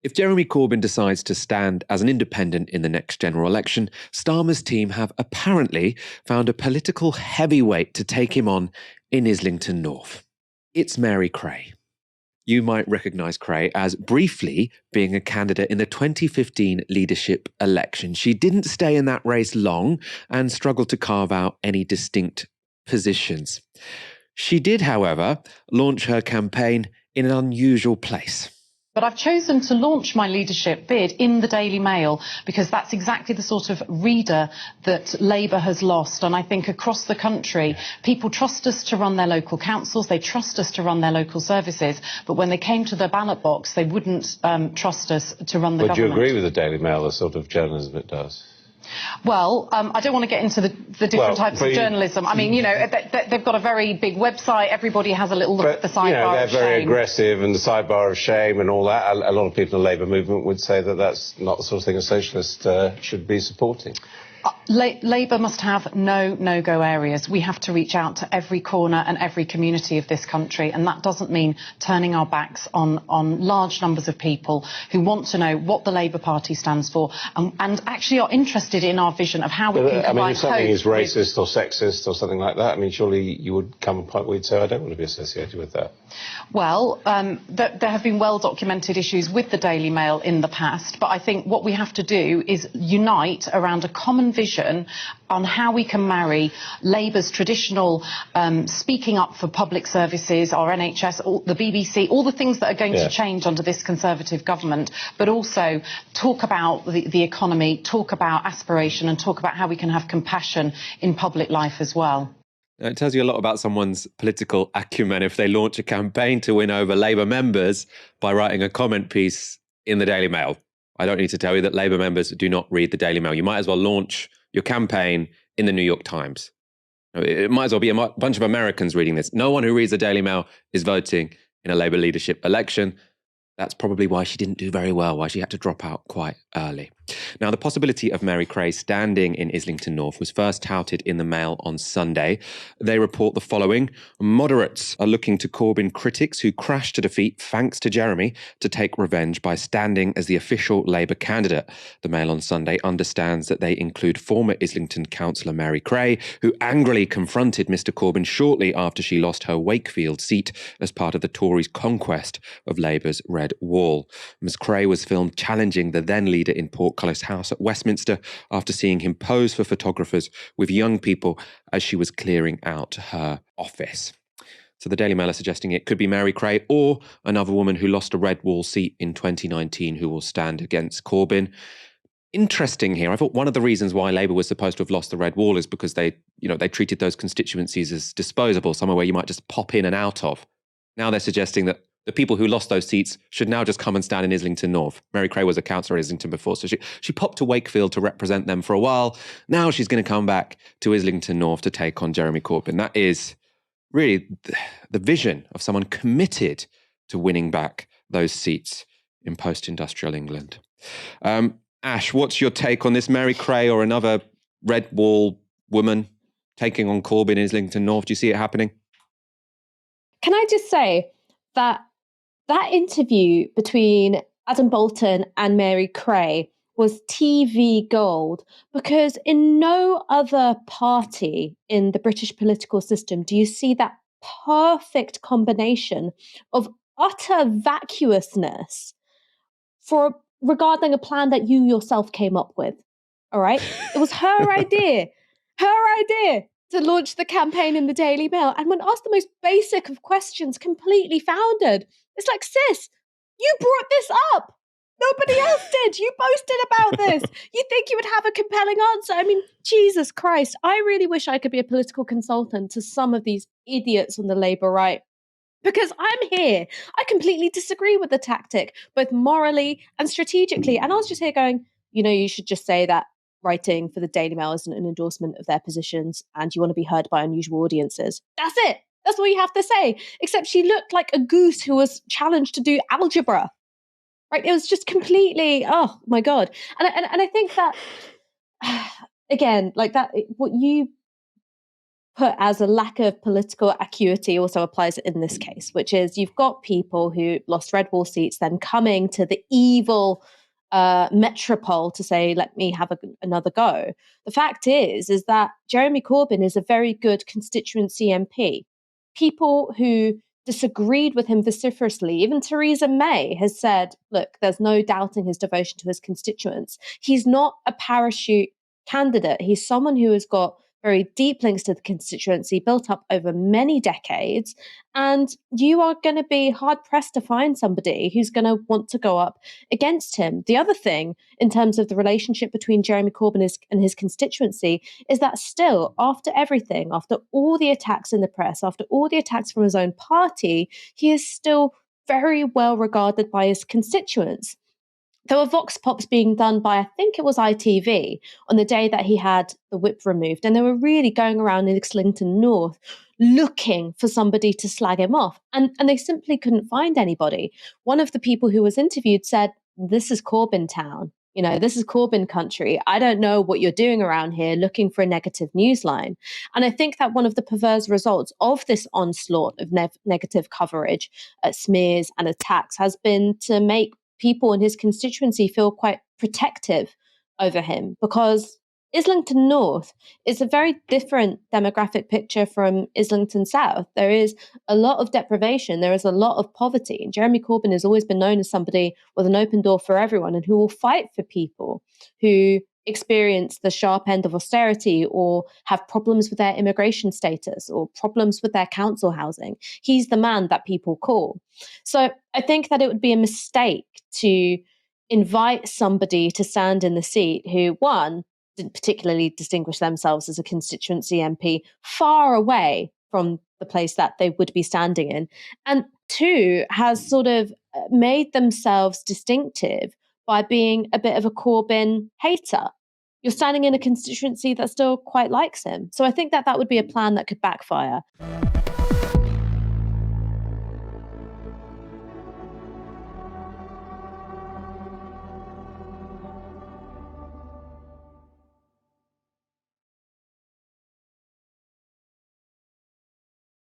If Jeremy Corbyn decides to stand as an independent in the next general election, Starmer's team have apparently found a political heavyweight to take him on in Islington North. It's Mary Creagh. You might recognise Creagh as briefly being a candidate in the 2015 leadership election. She didn't stay in that race long and struggled to carve out any distinct positions. She did, however, launch her campaign in an unusual place. But I've chosen to launch my leadership bid in the Daily Mail because that's exactly the sort of reader that Labour has lost. And I think across the country, people trust us to run their local councils, they trust us to run their local services, but when they came to the ballot box, they wouldn't trust us to run the government. Would you agree with the Daily Mail, the sort of journalism it does? Well, I don't want to get into the different types of journalism. I mean, you know, they've got a very big website. Everybody has a little look at the sidebar of shame. They're very aggressive, and the sidebar of shame and all that. A lot of people in the Labour movement would say that that's not the sort of thing a socialist should be supporting. Labour must have no-go areas. We have to reach out to every corner and every community of this country, and that doesn't mean turning our backs on large numbers of people who want to know what the Labour Party stands for and actually are interested in our vision of how we can combine hope. I mean, if something is racist or sexist or something like that, I mean, surely you would come a point where you'd say, I don't want to be associated with that. Well, there have been well-documented issues with the Daily Mail in the past, but I think what we have to do is unite around a common vision on how we can marry Labour's traditional speaking up for public services, our NHS, the BBC, all the things that are going to change under this Conservative government, but also talk about the economy, talk about aspiration and talk about how we can have compassion in public life as well. It tells you a lot about someone's political acumen if they launch a campaign to win over Labour members by writing a comment piece in the Daily Mail. I don't need to tell you that Labour members do not read the Daily Mail. You might as well launch your campaign in the New York Times. It might as well be a bunch of Americans reading this. No one who reads the Daily Mail is voting in a Labour leadership election. That's probably why she didn't do very well, why she had to drop out quite early. Now, the possibility of Mary Creagh standing in Islington North was first touted in the Mail on Sunday. They report the following. Moderates are looking to Corbyn critics who crashed to defeat thanks to Jeremy to take revenge by standing as the official Labour candidate. The Mail on Sunday understands that they include former Islington councillor Mary Creagh, who angrily confronted Mr Corbyn shortly after she lost her Wakefield seat as part of the Tories' conquest of Labour's Red Wall. Ms Creagh was filmed challenging the then leader in Portcullis House at Westminster after seeing him pose for photographers with young people as she was clearing out her office. So the Daily Mail are suggesting it could be Mary Creagh or another woman who lost a Red Wall seat in 2019 who will stand against Corbyn. Interesting here. I thought one of the reasons why Labour was supposed to have lost the Red Wall is because they treated those constituencies as disposable, somewhere where you might just pop in and out of. Now they're suggesting that the people who lost those seats should now just come and stand in Islington North. Mary Creagh was a councillor in Islington before, so she popped to Wakefield to represent them for a while. Now she's going to come back to Islington North to take on Jeremy Corbyn. That is really the vision of someone committed to winning back those seats in post-industrial England. Ash, what's your take on this? Mary Creagh or another Red Wall woman taking on Corbyn in Islington North? Do you see it happening? Can I just say that interview between Adam Bolton and Mary Creagh was TV gold, because in no other party in the British political system do you see that perfect combination of utter vacuousness regarding a plan that you yourself came up with. All right? It was her idea to launch the campaign in the Daily Mail, and when asked the most basic of questions, completely founded. It's like, sis, you brought this up. Nobody else did. You boasted about this. You think you would have a compelling answer? I mean, Jesus Christ. I really wish I could be a political consultant to some of these idiots on the Labour right, because I'm here. I completely disagree with the tactic, both morally and strategically. And I was just here going, you should just say that writing for the Daily Mail isn't an endorsement of their positions and you want to be heard by unusual audiences. That's it. That's all you have to say. Except she looked like a goose who was challenged to do algebra. Right? It was just completely, oh my God. And I think that, again, like that, what you put as a lack of political acuity also applies in this case, which is you've got people who lost red wall seats then coming to the evil metropole to say, let me have another go. The fact is that Jeremy Corbyn is a very good constituency MP. People who disagreed with him vociferously, even Theresa May has said, look, there's no doubting his devotion to his constituents. He's not a parachute candidate. He's someone who has got very deep links to the constituency built up over many decades. And you are going to be hard pressed to find somebody who's going to want to go up against him. The other thing, in terms of the relationship between Jeremy Corbyn and his constituency, is that still, after everything, after all the attacks in the press, after all the attacks from his own party, he is still very well regarded by his constituents. There were vox pops being done by, I think it was ITV, on the day that he had the whip removed. And they were really going around in Islington North looking for somebody to slag him off. And they simply couldn't find anybody. One of the people who was interviewed said, this is Corbyn town. You know, this is Corbyn country. I don't know what you're doing around here looking for a negative newsline. And I think that one of the perverse results of this onslaught of negative coverage, smears and attacks has been to make people in his constituency feel quite protective over him, because Islington North is a very different demographic picture from Islington South. There is a lot of deprivation. There is a lot of poverty. And Jeremy Corbyn has always been known as somebody with an open door for everyone and who will fight for people who experience the sharp end of austerity or have problems with their immigration status or problems with their council housing. He's the man that people call. So I think that it would be a mistake to invite somebody to stand in the seat who, one, didn't particularly distinguish themselves as a constituency MP, far away from the place that they would be standing in, and two, has sort of made themselves distinctive by being a bit of a Corbyn hater. You're standing in a constituency that still quite likes him. So I think that that would be a plan that could backfire.